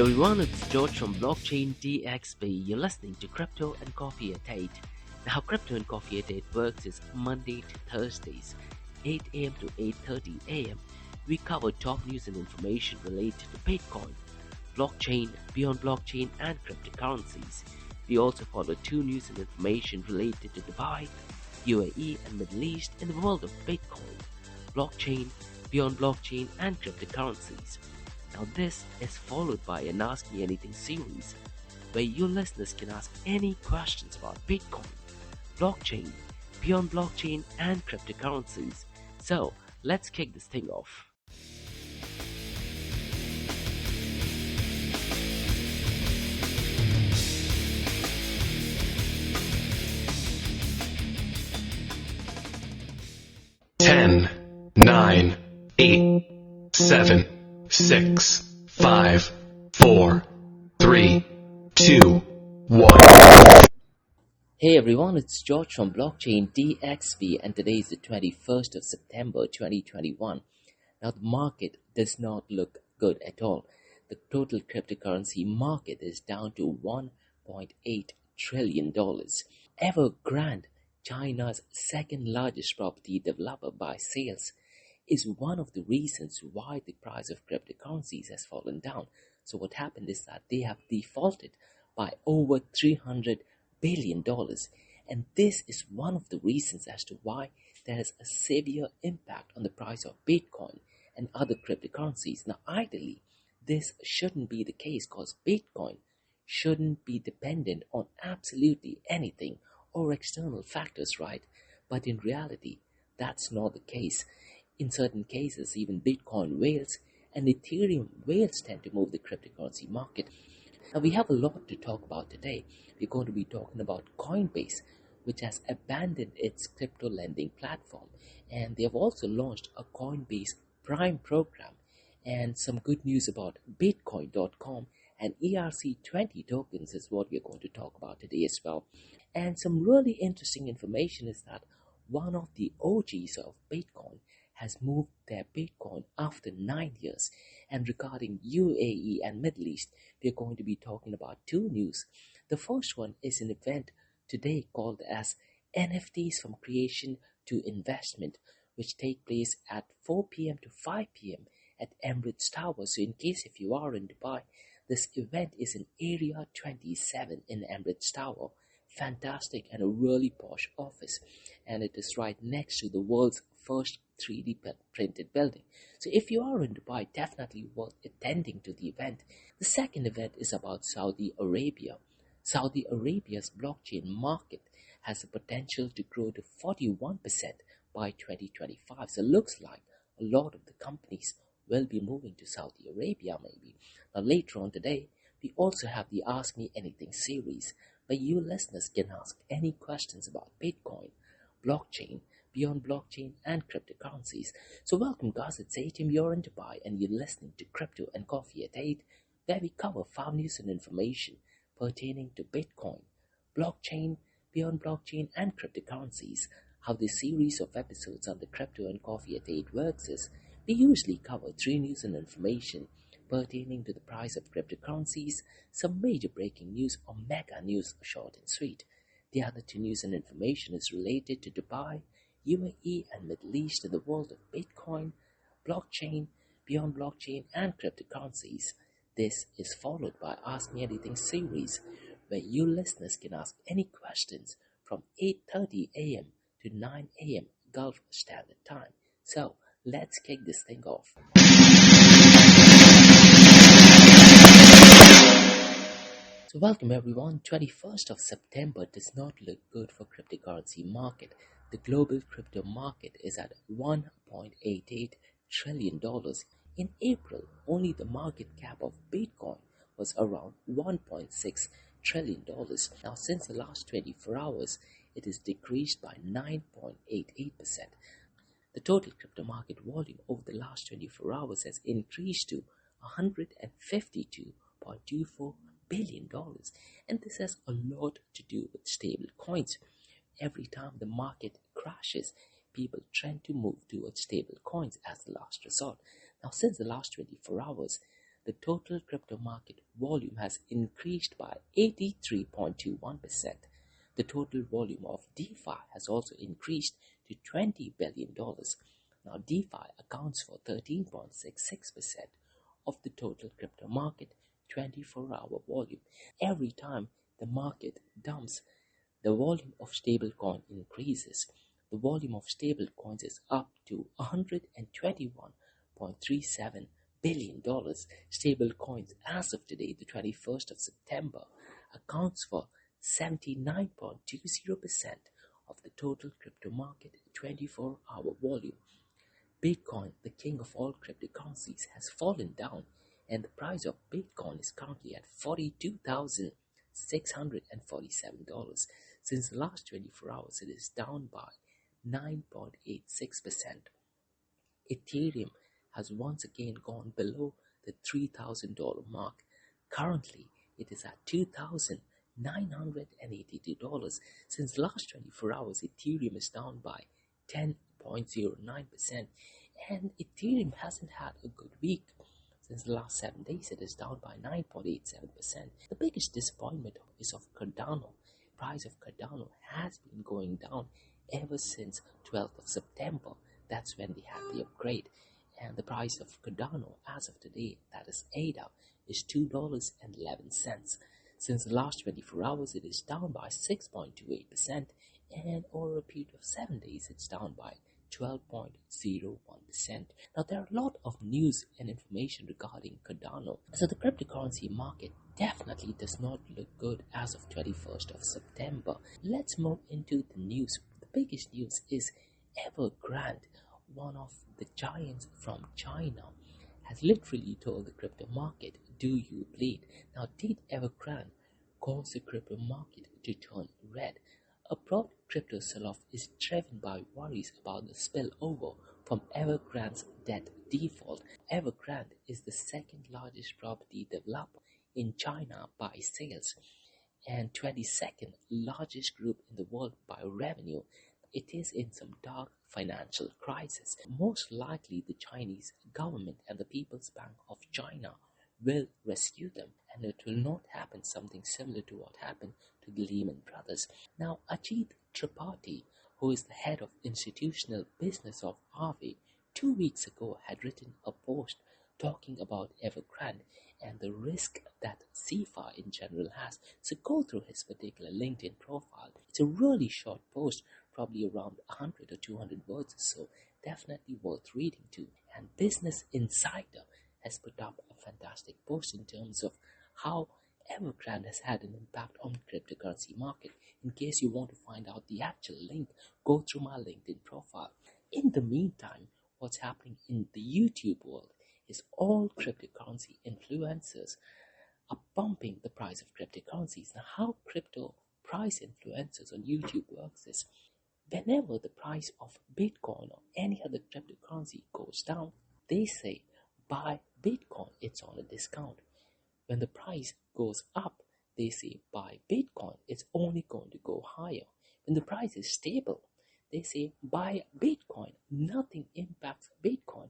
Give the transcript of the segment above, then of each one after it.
everyone, it's George from Blockchain DXB. You're listening to Crypto and Coffee at 8. Now, how Crypto and Coffee at 8 works is Monday to Thursdays, 8 a.m. to 8:30 a.m. We cover top news and information related to Bitcoin, blockchain, beyond blockchain, and cryptocurrencies. We also follow two news and information related to Dubai, UAE, and Middle East in the world of Bitcoin, blockchain, beyond blockchain, and cryptocurrencies. Now this is followed by an Ask Me Anything series, where you listeners can ask any questions about Bitcoin, blockchain, beyond blockchain, and cryptocurrencies. So let's kick this thing off. Ten, 9, 8, 7, 6, 5, 4, 3, 2, 1. Hey everyone, it's George from Blockchain DXB, and today is the 21st of September 2021. Now the market does not look good at all. The total cryptocurrency market is down to $1.8 trillion. Evergrande, China's second largest property developer by sales, is one of the reasons why the price of cryptocurrencies has fallen down. So what happened is that they have defaulted by over $300 billion, and this is one of the reasons as to why there is a severe impact on the price of Bitcoin and other cryptocurrencies. Now ideally this shouldn't be the case, because Bitcoin shouldn't be dependent on absolutely anything or external factors, right? But in reality that's not the case. In certain cases, even Bitcoin whales and Ethereum whales tend to move the cryptocurrency market. Now we have a lot to talk about today. We're going to be talking about Coinbase, which has abandoned its crypto lending platform, and they have also launched a Coinbase Prime program, and some good news about Bitcoin.com and ERC20 tokens is what we're going to talk about today as well. And some really interesting information is that one of the OGs of Bitcoin has moved their Bitcoin after 9 years. And regarding UAE and Middle East, we're going to be talking about two news. The first one is an event today called as NFTs from creation to investment, which take place at 4 p.m. to 5 p.m. at Emirates Tower. So in case if you are in Dubai, this event is in Area 27 in Emirates Tower. Fantastic and a really posh office, and it is right next to the world's first 3D printed building. So if you are in Dubai, definitely worth attending to the event. The second event is about Saudi Arabia. Saudi Arabia's blockchain market has the potential to grow to 41% by 2025. So it looks like a lot of the companies will be moving to Saudi Arabia maybe. Now later on today, we also have the Ask Me Anything series, where you listeners can ask any questions about Bitcoin, blockchain, beyond blockchain, and cryptocurrencies. So welcome guys, it's 8 a.m. you're in Dubai and you're listening to Crypto and Coffee at 8, where we cover farm news and information pertaining to Bitcoin, blockchain, beyond blockchain, and cryptocurrencies. How this series of episodes on the Crypto and Coffee at 8 works is, we usually cover 3 news and information pertaining to the price of cryptocurrencies, some major breaking news or mega news, short and sweet. The other 2 news and information is related to Dubai, UAE, and Middle East in the world of Bitcoin, blockchain, beyond blockchain, and cryptocurrencies. This is followed by Ask Me Anything series, where you listeners can ask any questions from 8:30 a.m. to 9 a.m. Gulf Standard Time. So let's kick this thing off. So welcome everyone. 21st of September does not look good for cryptocurrency market. The global crypto market is at $1.88 trillion. In April, only the market cap of Bitcoin was around $1.6 trillion. Now since the last 24 hours, it is decreased by 9.88%. The total crypto market volume over the last 24 hours has increased to $152.24 billion, and this has a lot to do with stable coins. Every time the market crashes, people tend to move towards stable coins as the last resort. Now since the last 24 hours, the total crypto market volume has increased by 83.21%. The total volume of DeFi has also increased to $20 billion. Now, DeFi accounts for 13.66% of the total crypto market 24-hour volume. Every time the market dumps, the volume of stablecoin increases. The volume of stablecoins is up to $121.37 billion. Stablecoins as of today, the 21st of September, accounts for 79.20% of the total crypto market 24-hour volume. Bitcoin, the king of all cryptocurrencies, has fallen down, and the price of Bitcoin is currently at $42,647. Since the last 24 hours, it is down by 9.86%. Ethereum has once again gone below the $3,000 mark. Currently, it is at $2,982. Since the last 24 hours, Ethereum is down by 10.09%, and Ethereum hasn't had a good week. Since the last 7 days, it is down by 9.87%. The biggest disappointment is of Cardano. Price of Cardano has been going down ever since 12th of September. That's when they had the upgrade. And the price of Cardano as of today, that is ADA, is $2.11. Since the last 24 hours, it is down by 6.28%, and over a period of 7 days, it's down by 12.01%. Now, there are a lot of news and information regarding Cardano. So the cryptocurrency market definitely does not look good as of 21st of September. Let's move into the news. The biggest news is Evergrande, one of the giants from China, has literally told the crypto market, do you bleed? Now, did Evergrande cause the crypto market to turn red? A broad crypto sell-off is driven by worries about the spillover from Evergrande's debt default. Evergrande is the second largest property developer in China by sales and 22nd largest group in the world by revenue. It is in some dark financial crisis. Most likely the Chinese government and the People's Bank of China will rescue them, and it will not happen something similar to what happened to the Lehman Brothers. Now, Ajit Tripathi, who is the head of institutional business of Aave, 2 weeks ago had written a post talking about Evergrande and the risk that CFA in general has. So go through his particular LinkedIn profile. It's a really short post, probably around 100 or 200 words or so. Definitely worth reading too. And Business Insider has put up a fantastic post in terms of how Evergrande has had an impact on the cryptocurrency market. In case you want to find out the actual link, go through my LinkedIn profile. In the meantime, what's happening in the YouTube world is all cryptocurrency influencers are pumping the price of cryptocurrencies. Now, how crypto price influencers on YouTube works is whenever the price of Bitcoin or any other cryptocurrency goes down, they say buy Bitcoin, it's on a discount. When the price goes up, they say buy Bitcoin, it's only going to go higher. When the price is stable, they say buy Bitcoin, nothing impacts Bitcoin.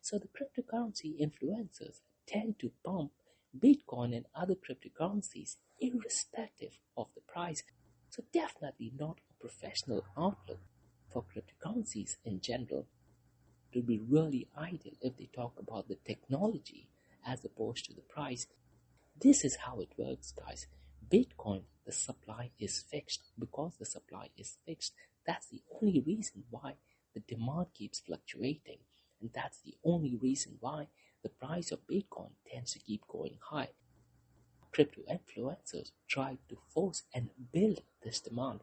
So the cryptocurrency influencers tend to pump Bitcoin and other cryptocurrencies irrespective of the price. So definitely not a professional outlook for cryptocurrencies in general. It would be really ideal if they talk about the technology as opposed to the price. This is how it works, guys. Bitcoin, the supply is fixed. Because the supply is fixed, that's the only reason why the demand keeps fluctuating. And that's the only reason why the price of Bitcoin tends to keep going high. Crypto influencers try to force and build this demand.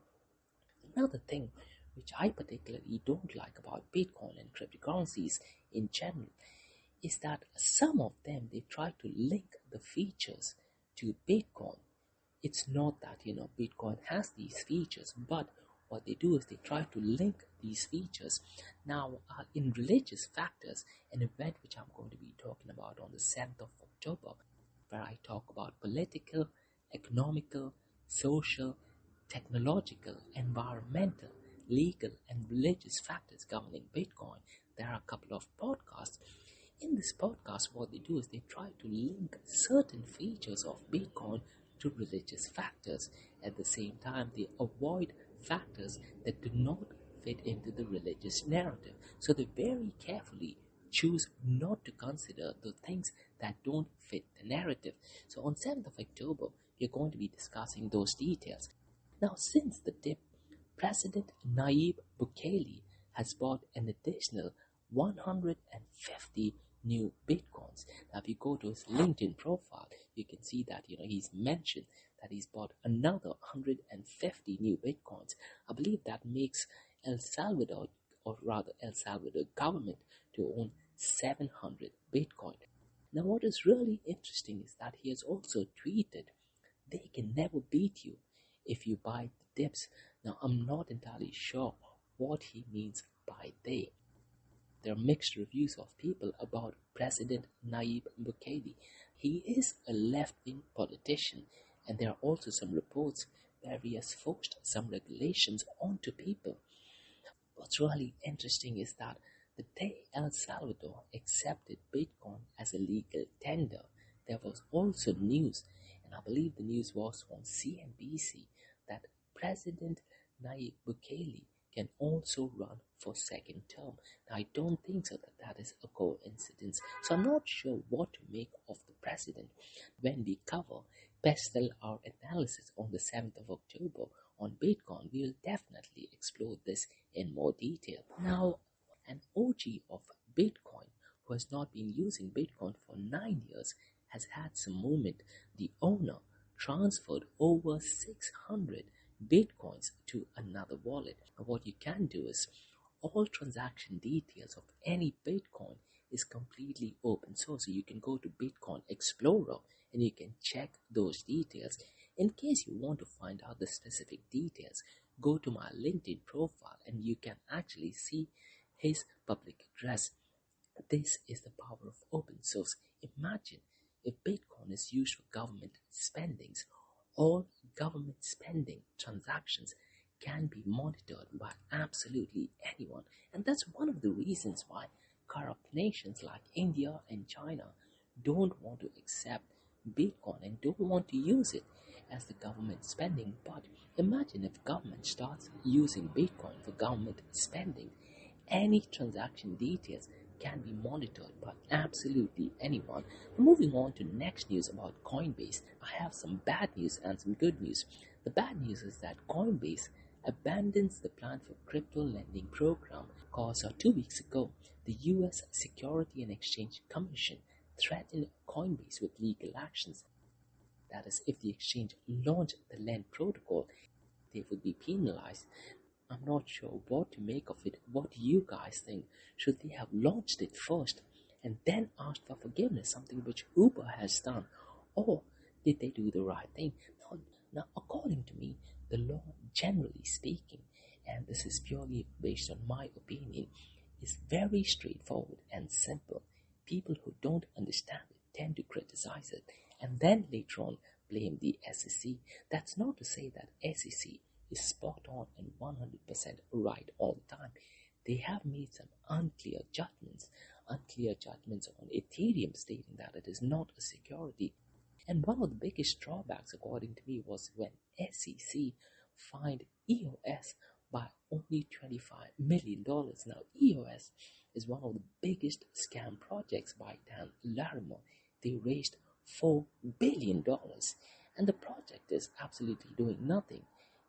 Another thing which I particularly don't like about Bitcoin and cryptocurrencies in general is that some of them, they try to link the features to Bitcoin. It's not that, Bitcoin has these features, but what they do is they try to link these features. Now, in religious factors, an event which I'm going to be talking about on the 7th of October, where I talk about political, economical, social, technological, environmental, legal, and religious factors governing Bitcoin. There are a couple of podcasts. In this podcast, what they do is they try to link certain features of Bitcoin to religious factors. At the same time, they avoid factors that do not fit into the religious narrative. So they very carefully choose not to consider the things that don't fit the narrative. So on 7th of October, we're going to be discussing those details. Now, since the dip, President Nayib Bukele has bought an additional 150 new Bitcoins. Now, if you go to his LinkedIn profile, you can see that he's mentioned that he's bought another 150 new Bitcoins. I believe that makes El Salvador, or rather El Salvador government, to own 700 Bitcoin. Now, what is really interesting is that he has also tweeted, "They can never beat you if you buy the dips." Now, I'm not entirely sure what he means by they. There are mixed reviews of people about President Nayib Bukele. He is a left-wing politician, and there are also some reports where he has forced some regulations onto people. What's really interesting is that the day El Salvador accepted Bitcoin as a legal tender, there was also news, and I believe the news was on CNBC, that President Nayib Bukele can also run for second term. Now, I don't think so that is a coincidence. So I'm not sure what to make of the president. When we cover Pestel our analysis on the 7th of October on Bitcoin, we will definitely explore this in more detail. Now, an OG of Bitcoin who has not been using Bitcoin for 9 years has had some movement. The owner transferred over 600 Bitcoins to another wallet. And what you can do is all transaction details of any Bitcoin is completely open source. So you can go to Bitcoin Explorer and you can check those details. In case you want to find out the specific details, go to my LinkedIn profile and you can actually see his public address. This is the power of open source. Imagine if Bitcoin is used for government spendings. All government spending transactions can be monitored by absolutely anyone. And that's one of the reasons why corrupt nations like India and China don't want to accept Bitcoin and don't want to use it as the government spending. But imagine if government starts using Bitcoin for government spending. Any transaction details can be monitored by absolutely anyone. Moving on to next news about Coinbase, I have some bad news and some good news. The bad news is that Coinbase abandons the plan for crypto lending program because 2 weeks ago, the US Security and Exchange Commission threatened Coinbase with legal actions. That is, if the exchange launched the Lend protocol, they would be penalized. I'm not sure what to make of it. What do you guys think? Should they have launched it first and then asked for forgiveness, something which Uber has done? Or did they do the right thing? Now, according to me, the law, generally speaking, and this is purely based on my opinion, is very straightforward and simple. People who don't understand it tend to criticize it and then later on blame the SEC. That's not to say that SEC is spot on and 100% right all the time. They have made some unclear judgments on Ethereum, stating that it is not a security. And one of the biggest drawbacks, according to me, was when SEC fined EOS by only $25 million. Now, EOS is one of the biggest scam projects by Dan Larimer. They raised $4 billion, and the project is absolutely doing nothing.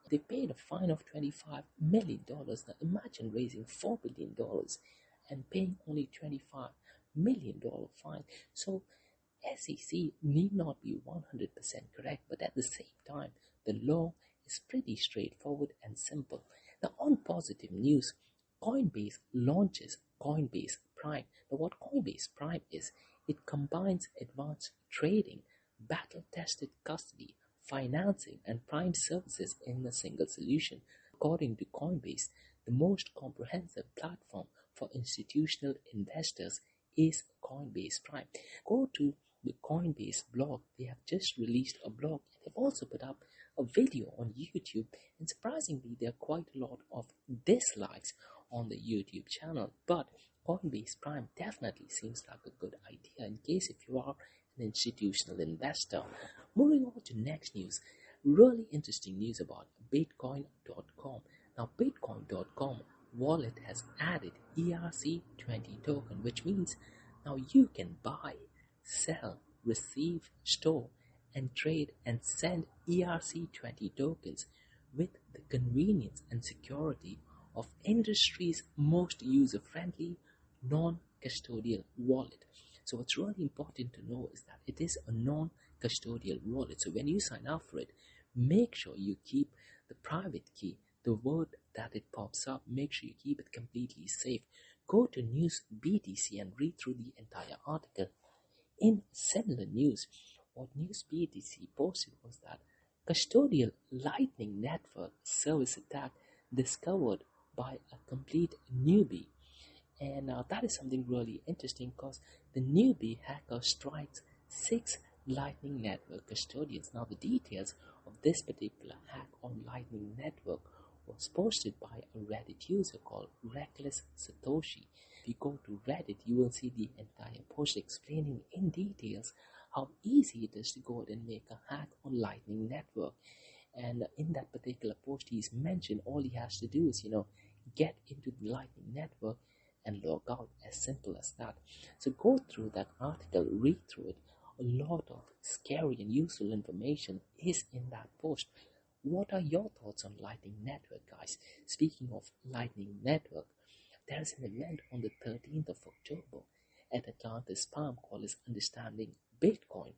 They paid a fine of $25 million. Now imagine raising $4 billion and paying only $25 million fine. So SEC need not be 100% correct, but at the same time, the law is pretty straightforward and simple. Now, on positive news, Coinbase launches Coinbase Prime. Now, what Coinbase Prime is, it combines advanced trading, battle-tested custody, financing, and prime services in a single solution. According to Coinbase, the most comprehensive platform for institutional investors is Coinbase Prime. Go to the Coinbase blog. They have just released a blog. They've also put up a video on YouTube, and surprisingly, there are quite a lot of dislikes on the YouTube channel. But Coinbase Prime definitely seems like a good idea in case if you are an institutional investor. Moving on to next news, really interesting news about Bitcoin.com. Now, Bitcoin.com wallet has added ERC20 token, which means now you can buy, sell, receive, store, and trade and send ERC20 tokens with the convenience and security of industry's most user-friendly non-custodial wallet. So what's really important to know is that it is a non-custodial wallet. So when you sign up for it, make sure you keep the private key, the word that it pops up, make sure you keep it completely safe. Go to News BTC and read through the entire article. In similar news, what News BTC posted was that custodial Lightning Network service attack discovered by a complete newbie. And that is something really interesting because the newbie hacker strikes 6 Lightning Network custodians. Now, the details of this particular hack on Lightning Network was posted by a Reddit user called Reckless Satoshi. If you go to Reddit, you will see the entire post explaining in details how easy it is to go ahead and make a hack on Lightning Network. And in that particular post, he's mentioned all he has to do is, get into the Lightning Network and log out, as simple as that. So go through that article, read through it. A lot of scary and useful information is in that post. What are your thoughts on Lightning Network, guys? Speaking of Lightning Network, there is an event on the 13th of October at Atlantis Palm called as Understanding Bitcoin.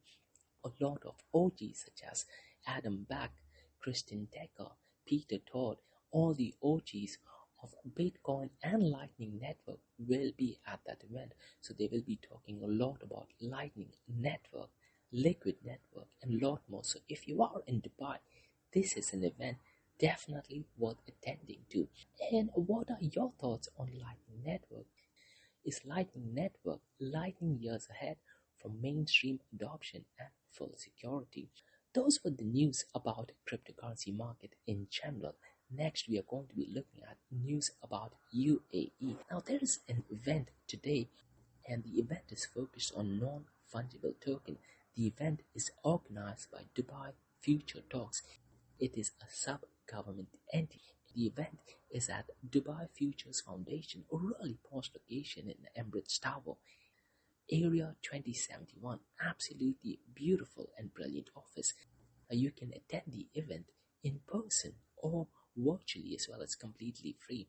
A lot of OGs such as Adam Back, Kristen Decker, Peter Todd, all the OGs of Bitcoin and Lightning Network will be at that event. So they will be talking a lot about Lightning Network, Liquid Network, and a lot more. So if you are in Dubai, this is an event definitely worth attending to. And what are your thoughts on Lightning Network? Is Lightning Network lightning years ahead for mainstream adoption and full security? Those were the news about cryptocurrency market in general. Next, we are going to be looking at news about UAE. Now, there is an event today, and the event is focused on non-fungible token. The event is organized by Dubai Future Talks. It is a sub-government entity. The event is at Dubai Futures Foundation, a really posh location in the Emirates Tower, Area 2071. Absolutely beautiful and brilliant office. You can attend the event in person or virtually as well as completely free.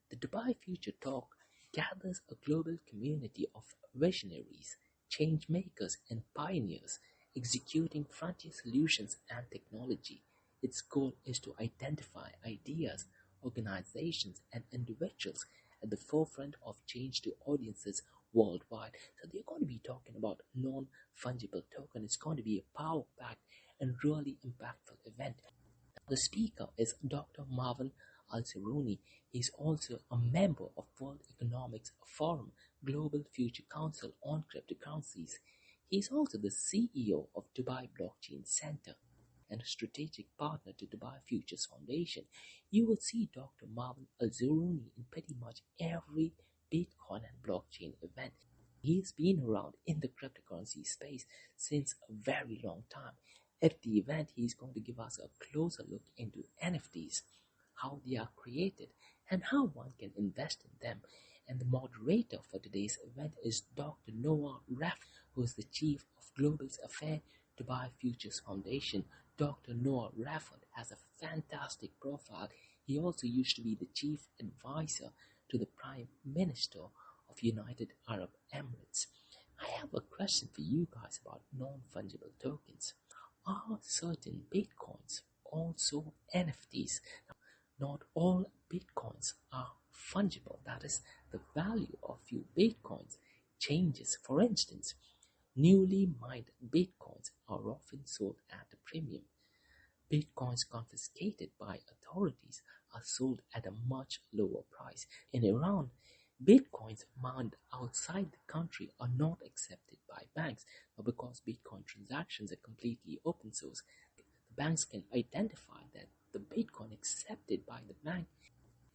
The Dubai Future Talk gathers a global community of visionaries, change makers, and pioneers executing frontier solutions and technology. Its goal is to identify ideas, organizations, and individuals at the forefront of change to audiences worldwide. So they're going to be talking about non-fungible token. It's going to be a power-packed and really impactful event. The speaker is Dr. Marwan Alzarouni. He is also a member of World Economic Forum Global Future Council on Cryptocurrencies. He is also the CEO of Dubai Blockchain Center and a strategic partner to Dubai Futures Foundation. You will see Dr. Marwan Alzarouni in pretty much every Bitcoin and blockchain event. He's been around in the cryptocurrency space since a very long time. At the event, he's going to give us a closer look into NFTs, how they are created, and how one can invest in them. And the moderator for today's event is Dr. Noah Raford, who is the Chief of Global Affairs Dubai Futures Foundation. Dr. Noah Raford has a fantastic profile. He also used to be the Chief Advisor to the Prime Minister of United Arab Emirates. I have a question for you guys about non-fungible tokens. Are certain Bitcoins also NFTs? Not all Bitcoins are fungible. That is, the value of few Bitcoins changes. For instance, newly mined Bitcoins are often sold at a premium. Bitcoins confiscated by authorities are sold at a much lower price. In Iran, Bitcoins mined outside the country are not accepted by banks, but because Bitcoin transactions are completely open source, the banks can identify that the Bitcoin accepted by the bank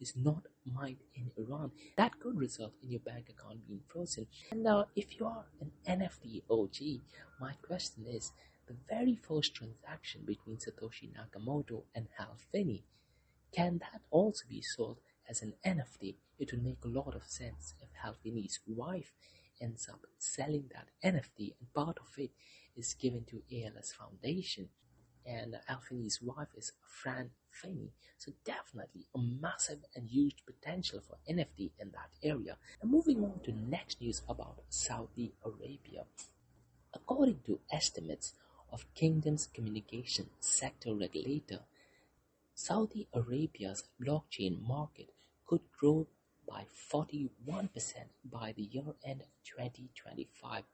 is not mined in Iran. That could result in your bank account being frozen. And if you are an NFT OG, my question is, the very first transaction between Satoshi Nakamoto and Hal Finney, can that also be sold as an NFT? It would make a lot of sense if Hal Finney's wife ends up selling that NFT and part of it is given to ALS Foundation. And Hal Finney's wife is Fran Finney. So definitely a massive and huge potential for NFT in that area. And moving on to next news about Saudi Arabia. According to estimates of Kingdom's communication sector regulator, Saudi Arabia's blockchain market could grow by 41% by the year end 2025.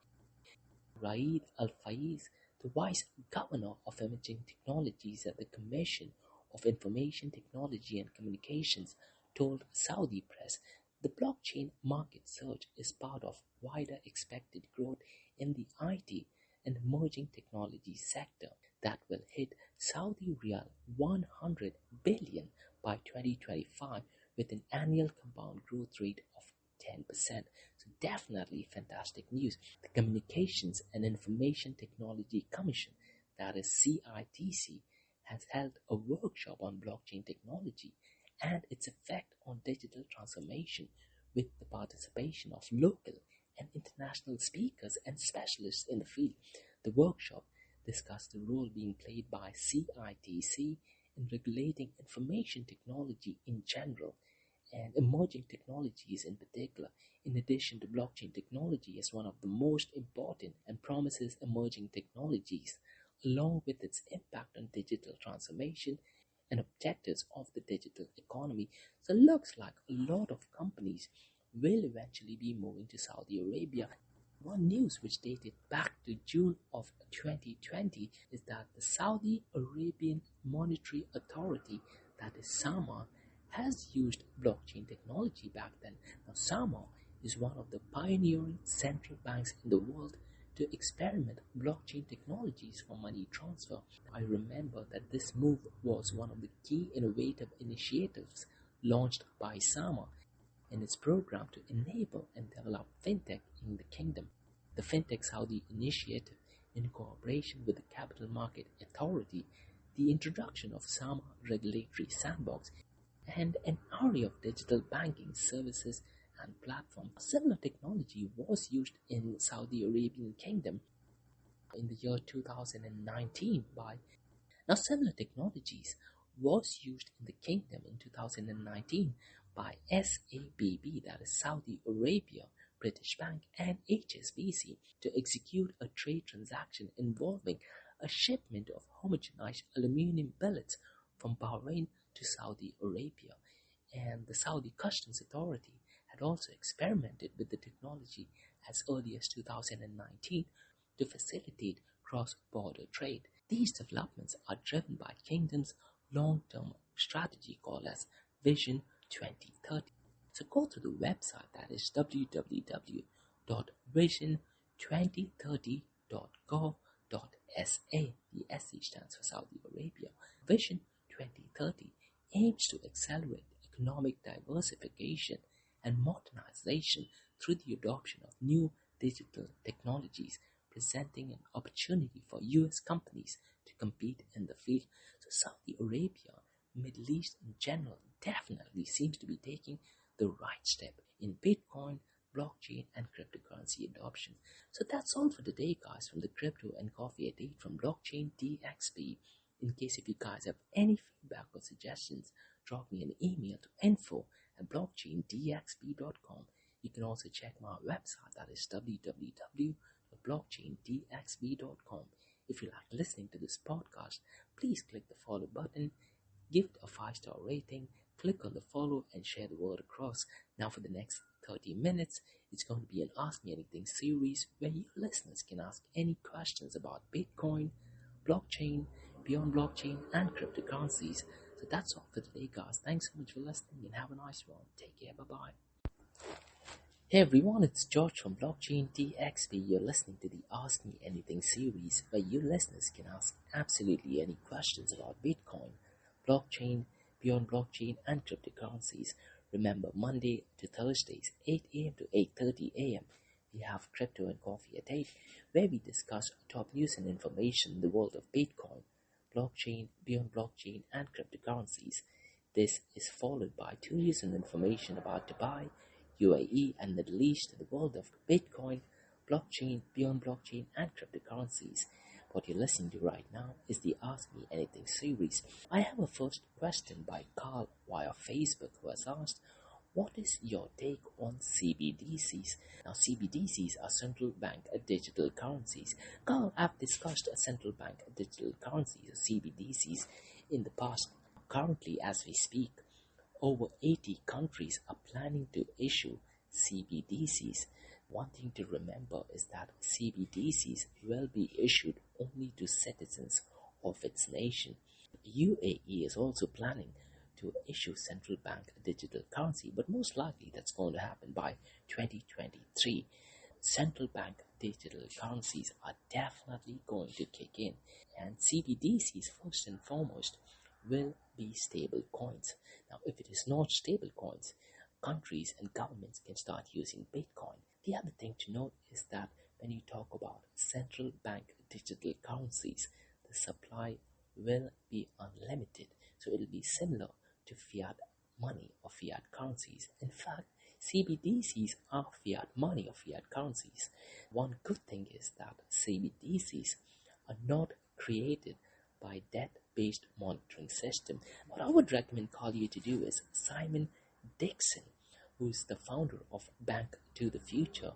Raed Al Faiz, the Vice Governor of Emerging Technologies at the Commission of Information Technology and Communications, told Saudi press the blockchain market surge is part of wider expected growth in the IT and emerging technology sector that will hit Saudi Riyal 100 billion by 2025 with an annual compound growth rate of 10%. So definitely fantastic news. The Communications and Information Technology Commission, that is CITC, has held a workshop on blockchain technology and its effect on digital transformation with the participation of local and international speakers and specialists in the field. The workshop discussed the role being played by CITC in regulating information technology in general and emerging technologies in particular, in addition to blockchain technology as one of the most important and promises emerging technologies, along with its impact on digital transformation and objectives of the digital economy. So it looks like a lot of companies will eventually be moving to Saudi Arabia. One news which dated back to June of 2020 is that the Saudi Arabian Monetary Authority, that is SAMA, has used blockchain technology back then. Now, SAMA is one of the pioneering central banks in the world to experiment blockchain technologies for money transfer. I remember that this move was one of the key innovative initiatives launched by SAMA in its program to enable and develop fintech in the kingdom. The Fintech Saudi initiative, in cooperation with the Capital Market Authority, the introduction of SAMA regulatory sandbox, and an array of digital banking services and platforms. Similar technology was used in Saudi Arabian Kingdom in the year 2019 by similar technologies was used in the kingdom in 2019 by SABB, that is Saudi Arabia, British Bank and HSBC, to execute a trade transaction involving a shipment of homogenized aluminum billets from Bahrain to Saudi Arabia. And the Saudi Customs Authority had also experimented with the technology as early as 2019 to facilitate cross-border trade. These developments are driven by Kingdom's long-term strategy called as Vision 2030. So go to the website, that is www.vision2030.gov.sa. The SE stands for Saudi Arabia. Vision 2030 aims to accelerate economic diversification and modernization through the adoption of new digital technologies, presenting an opportunity for US companies to compete in the field. So Saudi Arabia, Middle East in general, definitely seems to be taking the right step in Bitcoin, blockchain and cryptocurrency adoption. So that's all for today, guys, from the Crypto and Coffee at 8 from Blockchain DXB. In case if you guys have any feedback or suggestions, drop me an email to info@blockchaindxb.com. You can also check my website, that is www.blockchaindxb.com. If you like listening to this podcast, please click the follow button, give it a 5-star rating, click on the follow and share the word across. Now for the next 30 minutes, it's going to be an Ask Me Anything series where you listeners can ask any questions about Bitcoin, blockchain, beyond blockchain and cryptocurrencies. So that's all for today, guys. Thanks so much for listening and have a nice one. Take care. Bye-bye. Hey everyone, it's George from Blockchain DXB. You're listening to the Ask Me Anything series where you listeners can ask absolutely any questions about Bitcoin, blockchain, beyond blockchain and cryptocurrencies. Remember, Monday to Thursdays, 8 a.m. to 8:30 a.m., we have Crypto and Coffee at 8, where we discuss top news and information in the world of Bitcoin, blockchain, beyond blockchain, and cryptocurrencies. This is followed by 2 news and information about Dubai, UAE, and Middle East in the world of Bitcoin, blockchain, beyond blockchain, and cryptocurrencies. What you're listening to right now is the Ask Me Anything series. I have a first question by Carl via Facebook, who has asked, what is your take on CBDCs? Now, CBDCs are central bank digital currencies. Carl, I've discussed central bank digital currencies, or CBDCs, in the past. Currently, as we speak, over 80 countries are planning to issue CBDCs. One thing to remember is that CBDCs will be issued only to citizens of its nation. UAE is also planning to issue central bank digital currency, but most likely that's going to happen by 2023. Central bank digital currencies are definitely going to kick in, and CBDCs first and foremost will be stable coins. Now, if it is not stable coins, countries and governments can start using Bitcoin. The other thing to note is that when you talk about central bank digital currencies, the supply will be unlimited. So it'll be similar to fiat money or fiat currencies. In fact, CBDCs are fiat money or fiat currencies. One good thing is that CBDCs are not created by debt-based monitoring system. What I would recommend call you to do is Simon Dixon, who is the founder of Bank to the Future,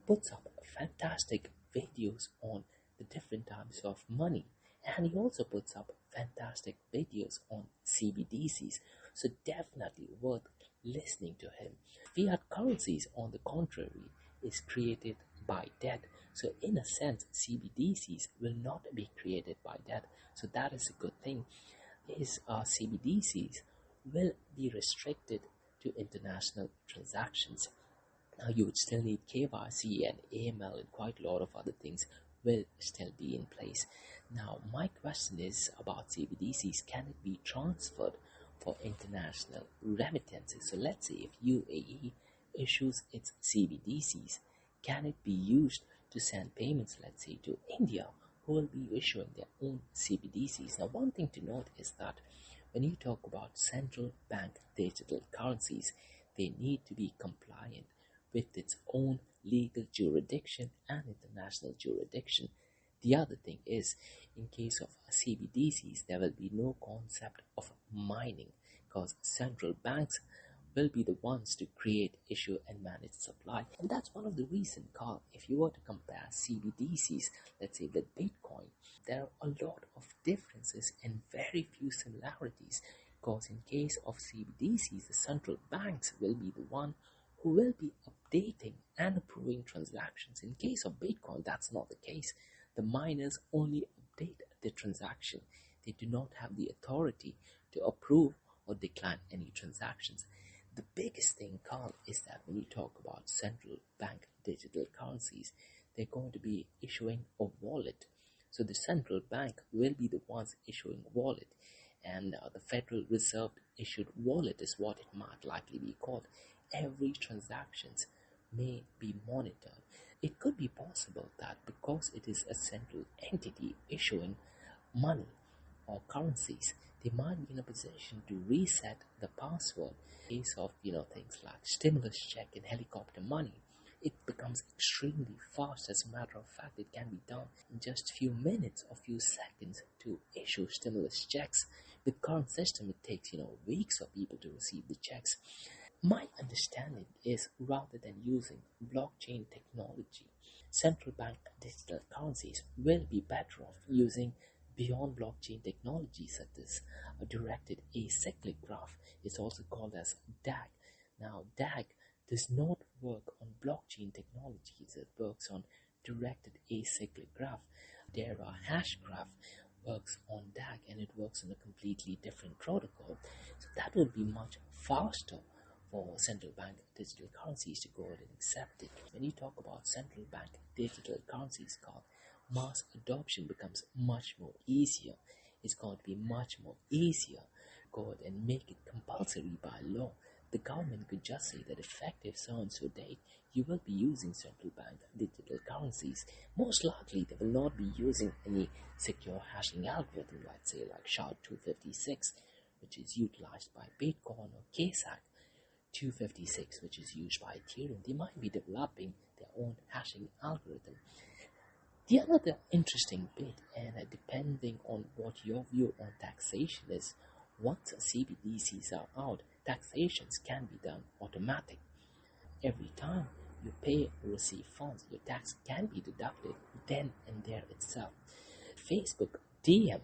puts up fantastic videos on the different types of money, and he also puts up fantastic videos on CBDCs, so definitely worth listening to him. Fiat currencies, on the contrary, is created by debt, so in a sense CBDCs will not be created by debt, so that is a good thing. His CBDCs will be restricted to international transactions. Now, you would still need KYC and AML, and quite a lot of other things will still be in place. Now, my question is about CBDCs. Can it be transferred for international remittances? So let's say if UAE issues its CBDCs, can it be used to send payments, let's say, to India, who will be issuing their own CBDCs? Now, one thing to note is that when you talk about central bank digital currencies, they need to be compliant with its own legal jurisdiction and international jurisdiction. The other thing is, in case of CBDCs, there will be no concept of mining, because central banks will be the ones to create, issue, and manage supply. And that's one of the reasons, Carl, if you were to compare CBDCs, let's say with Bitcoin, there are a lot of differences and very few similarities, because in case of CBDCs, the central banks will be the one who will be updating and approving transactions. In case of Bitcoin, that's not the case. The miners only update the transaction. They do not have the authority to approve or decline any transactions. The biggest thing, Carl, is that when you talk about central bank digital currencies, they're going to be issuing a wallet. So the central bank will be the ones issuing a wallet, and the Federal Reserve issued wallet is what it might likely be called. Every transactions may be monitored. It could be possible that because it is a central entity issuing money or currencies, they might be in a position to reset the password. In case of things like stimulus check and helicopter money, it becomes extremely fast. As a matter of fact, it can be done in just few minutes or few seconds to issue stimulus checks. With current system, it takes weeks for people to receive the checks. My understanding is, rather than using blockchain technology, central bank digital currencies will be better off using beyond blockchain technology, such as a directed acyclic graph. It's also called as DAG. Now, DAG does not work on blockchain technologies. It works on directed acyclic graph. Dera hash graph works on DAG, and it works on a completely different protocol. So that would be much faster for central bank digital currencies to go ahead and accept it. When you talk about central bank digital currencies, called mass adoption becomes much more easier. It's going to be much more easier go ahead and make it compulsory by law. The government could just say that effective so and so date, you will be using central bank digital currencies. Most likely, they will not be using any secure hashing algorithm, let's say like SHA-256, which is utilized by Bitcoin, or KSAC-256, which is used by Ethereum. They might be developing their own hashing algorithm. The another interesting bit, and depending on what your view on taxation is, once CBDCs are out, taxations can be done automatic. Every time you pay or receive funds, your tax can be deducted then and there itself. Facebook DM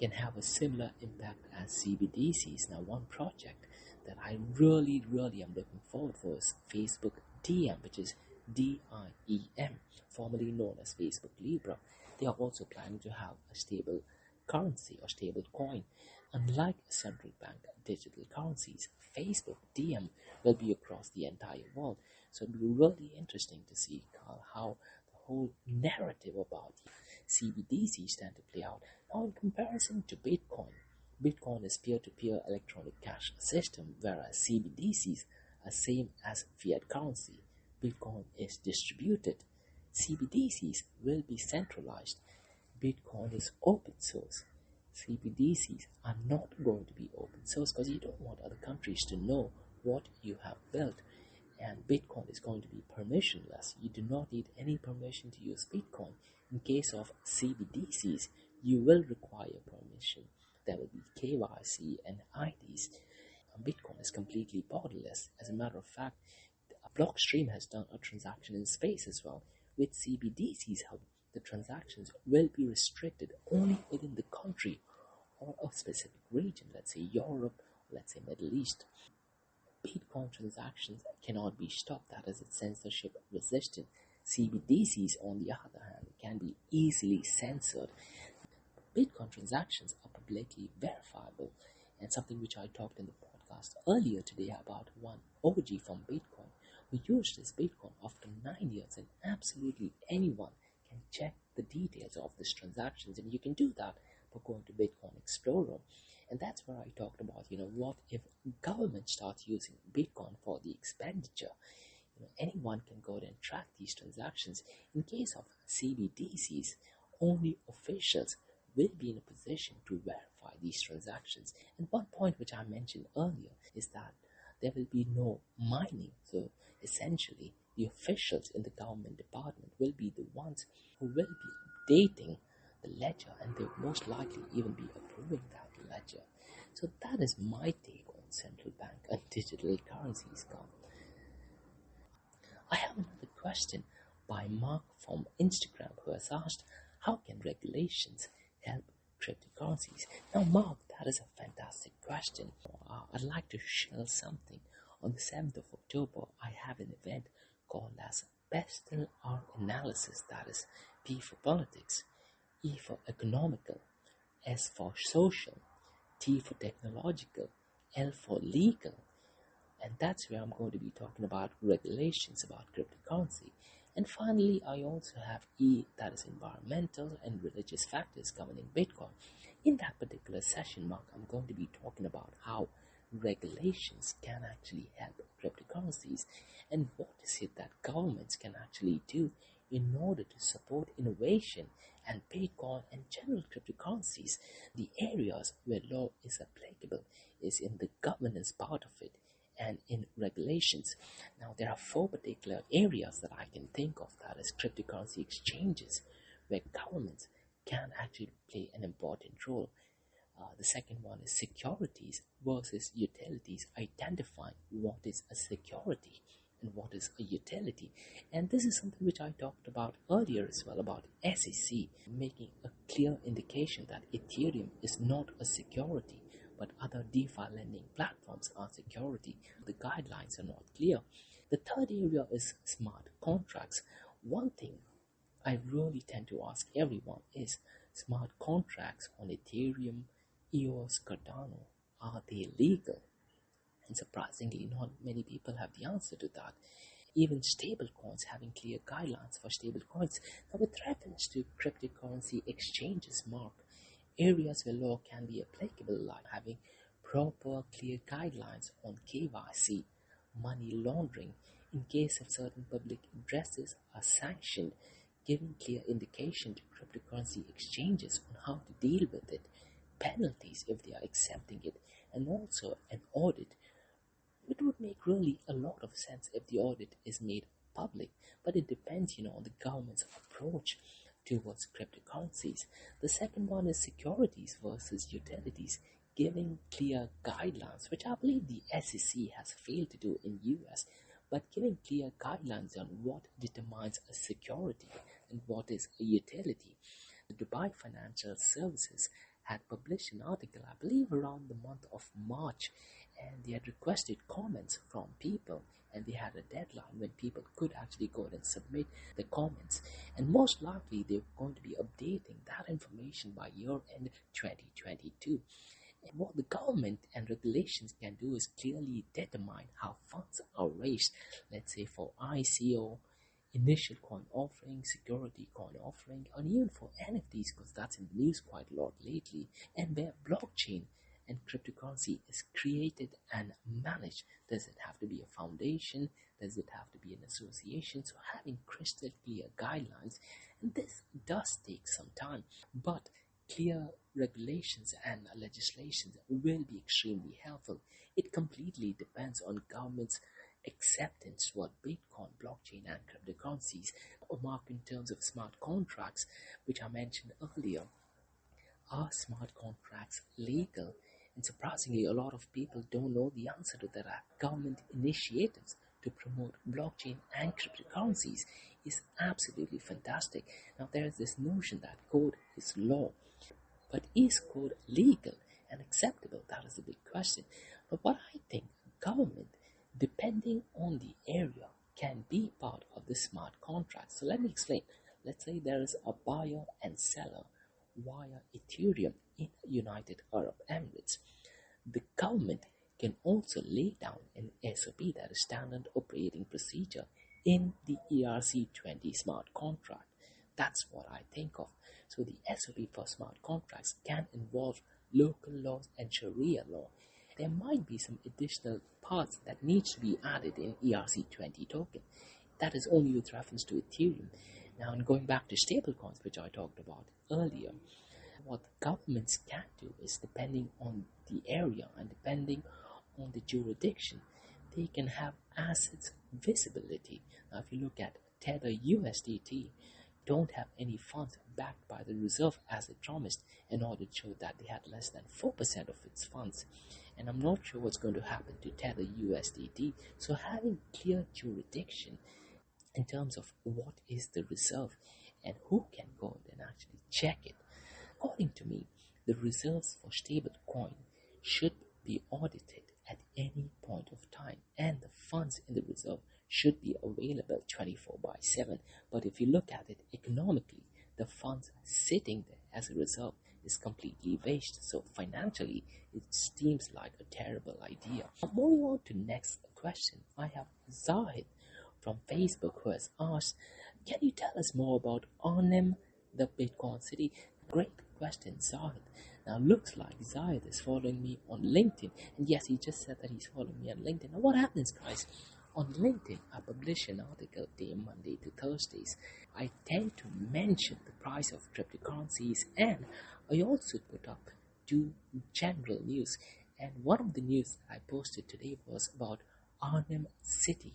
can have a similar impact as CBDCs. Now, one project that I really am looking forward for is Facebook DM, which is DIEM, formerly known as Facebook Libra. They are also planning to have a stable currency or stable coin. Unlike central bank digital currencies, Facebook DM will be across the entire world. So it'll be really interesting to see how the whole narrative about CBDCs tend to play out. Now, in comparison to Bitcoin is peer-to-peer electronic cash system, whereas CBDCs are same as fiat currency. Bitcoin is distributed. CBDCs will be centralized. Bitcoin is open source. CBDCs are not going to be open source because you don't want other countries to know what you have built. And Bitcoin is going to be permissionless. You do not need any permission to use Bitcoin. In case of CBDCs, you will require permission. There will be KYC and IDs. Bitcoin is completely borderless. As a matter of fact, Blockstream has done a transaction in space as well. With CBDCs, however, the transactions will be restricted only within the country or a specific region, let's say Europe, let's say Middle East. Bitcoin transactions cannot be stopped, that is, it's censorship resistant. CBDCs, on the other hand, can be easily censored. Bitcoin transactions are publicly verifiable, and something which I talked in the podcast earlier today about one OG from Bitcoin who used his Bitcoin after 9 years, and absolutely anyone can check the details of these transactions, and you can do that by going to Bitcoin Explorer. And that's where I talked about, what if government starts using Bitcoin for the expenditure? Anyone can go and track these transactions. In case of CBDCs, only officials will be in a position to verify these transactions. And one point which I mentioned earlier is that there will be no mining. So essentially, the officials in the government department will be the ones who will be updating the ledger, and they will most likely even be approving that ledger. So that is my take on central bank and digital currencies. I have another question by Mark from Instagram, who has asked, how can regulations help cryptocurrencies? Now, Mark, that is a fantastic question. I'd like to share something. On the 7th of October, I have an event called as Pestle Art Analysis, that is P for politics, E for economical, S for social, T for technological, L for legal. And that's where I'm going to be talking about regulations about cryptocurrency. And finally, I also have E, that is environmental and religious factors governing Bitcoin. In that particular session, Mark, I'm going to be talking about how regulations can actually help cryptocurrencies and what is it that governments can actually do in order to support innovation and Bitcoin and general cryptocurrencies. The areas where law is applicable is in the governance part of it and in regulations. Now, there are 4 particular areas that I can think of, that is cryptocurrency exchanges, where governments can actually play an important role. The second one is securities versus utilities, identifying what is a security and what is a utility. And this is something which I talked about earlier as well, about SEC making a clear indication that Ethereum is not a security, but other DeFi lending platforms are security. The guidelines are not clear. The third area is smart contracts. One thing I really tend to ask everyone is, smart contracts on Ethereum, EOS, Cardano, are they legal? And surprisingly, not many people have the answer to that. Even stable coins, having clear guidelines for stable coins. Now, with reference to cryptocurrency exchanges, Mark, areas where law can be applicable, like having proper, clear guidelines on KYC, money laundering, in case of certain public addresses are sanctioned, giving clear indication to cryptocurrency exchanges on how to deal with it, penalties if they are accepting it, and also an audit. It would make really a lot of sense if the audit is made public, but it depends, on the government's approach towards cryptocurrencies. The second one is securities versus utilities, giving clear guidelines, which I believe the SEC has failed to do in US, but giving clear guidelines on what determines a security and what is a utility. The Dubai Financial Services had published an article, I believe around the month of March, and they had requested comments from people, and they had a deadline when people could actually go ahead and submit the comments, and most likely they're going to be updating that information by year end 2022. And what the government and regulations can do is clearly determine how funds are raised, let's say for ICO, initial coin offering, security coin offering, and even for NFTs, because that's in the news quite a lot lately, and where blockchain and cryptocurrency is created and managed. Does it have to be a foundation? Does it have to be an association? So having crystal clear guidelines, and this does take some time, but clear regulations and legislations will be extremely helpful. It completely depends on government's acceptance toward Bitcoin, blockchain, and cryptocurrencies. Mark, in terms of smart contracts, which I mentioned earlier, are smart contracts legal? And surprisingly, a lot of people don't know the answer to that. Government initiatives to promote blockchain and cryptocurrencies is absolutely fantastic. Now, there is this notion that code is law, but is code legal and acceptable? That is the big question. But what I think, government, depending on the area, can be part of the smart contract. So let me explain. Let's say there is a buyer and seller via Ethereum in United Arab Emirates. The government can also lay down an SOP, that is standard operating procedure, in the ERC20 smart contract. That's what I think of. So the SOP for smart contracts can involve local laws and Sharia law. There might be some additional parts that needs to be added in ERC20 token. That is only with reference to Ethereum. Now, and going back to stablecoins, which I talked about earlier, what governments can do is, depending on the area and depending on the jurisdiction, they can have assets visibility. Now, if you look at Tether USDT, don't have any funds backed by the reserve as it promised, in order to show that they had less than 4% of its funds. And I'm not sure what's going to happen to Tether USDT. So having clear jurisdiction in terms of what is the reserve and who can go and actually check it. According to me, the reserves for stable coin should be audited at any point of time, and the funds in the reserve should be available 24/7. But if you look at it economically, the funds sitting there as a reserve is completely waste. So financially, it seems like a terrible idea. Moving on to next question, I have Zahid from Facebook who has asked, can you tell us more about Arnhem, the Bitcoin city? Great question, Zahid. Now, looks like Zahid is following me on LinkedIn. And yes, he just said that he's following me on LinkedIn. Now, what happens, guys? On LinkedIn, I publish an article day Monday to Thursdays. I tend to mention the price of cryptocurrencies, and I also put up 2 general news. And one of the news that I posted today was about Arnhem City,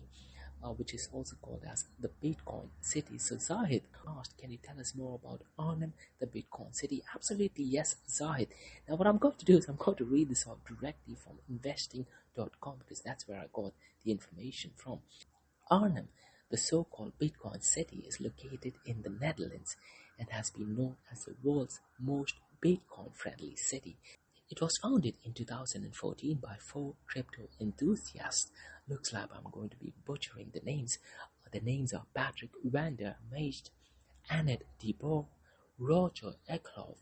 which is also called as the Bitcoin City. So Zahid asked, can you tell us more about Arnhem, the Bitcoin City? Absolutely, yes, Zahid. Now what I'm going to do is I'm going to read this out directly from investing.com, because that's where I got the information from. Arnhem, the so-called Bitcoin City, is located in the Netherlands and has been known as the world's most Bitcoin-friendly city. It was founded in 2014 by 4 crypto enthusiasts. Looks like I'm going to be butchering the names. The names are Patrick van der Meest, Annette de Boer, Roger Ekhoff,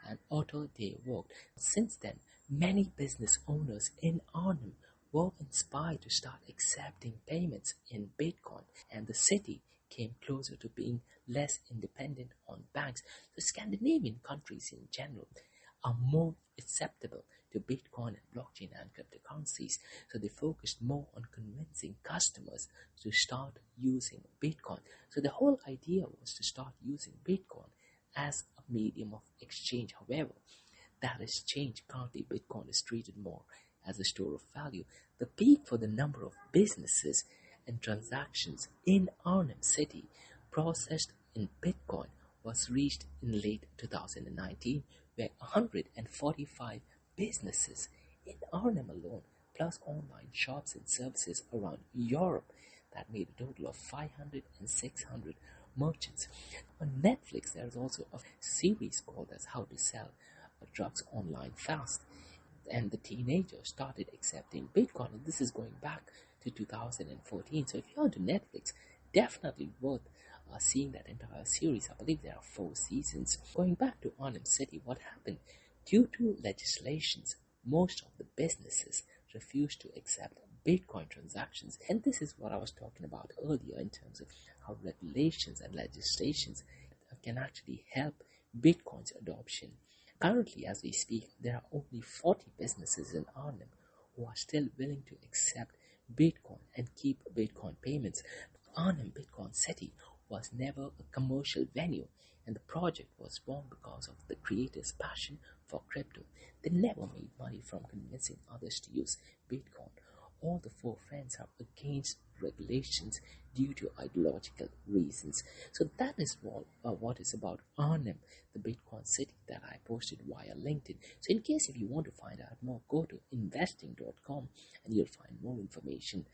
and Otto de Vogt. Since then, many business owners in Arnhem were inspired to start accepting payments in Bitcoin, and the city came closer to being less independent on banks. The Scandinavian countries in general are more acceptable to Bitcoin and blockchain and cryptocurrencies. So they focused more on convincing customers to start using Bitcoin. So the whole idea was to start using Bitcoin as a medium of exchange. However, that has changed. Currently, Bitcoin is treated more as a store of value. The peak for the number of businesses and transactions in Arnhem City processed in Bitcoin was reached in late 2019, where 145 businesses in Arnhem alone, plus online shops and services around Europe, that made a total of 500 and 600 merchants. On Netflix, there is also a series called as How to Sell Drugs Online Fast, and the teenagers started accepting Bitcoin, and this is going back to 2014. So if you're onto Netflix, definitely worth seeing that entire series. I believe there are 4 seasons. Going back to Arnhem City, what happened? Due to legislations, most of the businesses refused to accept Bitcoin transactions, and this is what I was talking about earlier in terms of how regulations and legislations can actually help Bitcoin's adoption. Currently, as we speak, there are only 40 businesses in Arnhem who are still willing to accept Bitcoin and keep Bitcoin payments. Arnhem Bitcoin City was never a commercial venue, and the project was born because of the creators' passion for crypto. They never made money from convincing others to use Bitcoin. All the 4 friends are against regulations due to ideological reasons. So that is what is about Arnhem, the Bitcoin City, that I posted via LinkedIn. So in case if you want to find out more, go to investing.com and you'll find more information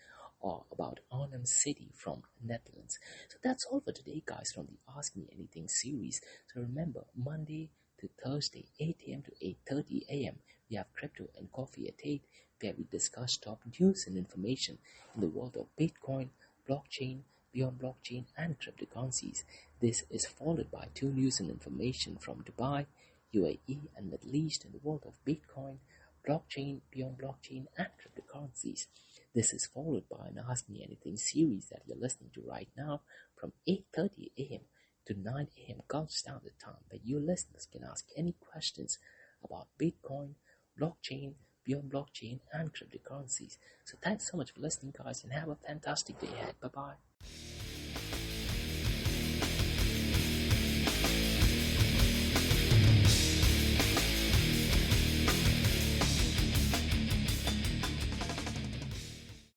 about Arnhem City from Netherlands. So that's all for today, guys, from the Ask Me Anything series. So remember, Monday to Thursday, 8 a.m. to 8:30 a.m., we have Crypto and Coffee at 8, where we discuss top news and information in the world of Bitcoin, blockchain, beyond blockchain, and cryptocurrencies. This is followed by 2 news and information from Dubai, UAE, and Middle East in the world of Bitcoin, blockchain, beyond blockchain, and cryptocurrencies. This is followed by an Ask Me Anything series that you're listening to right now from 8:30 a.m. to 9 a.m. Gulf Standard Time, where you listeners can ask any questions about Bitcoin, blockchain, beyond blockchain, and cryptocurrencies. So thanks so much for listening, guys, and have a fantastic day ahead. Bye-bye.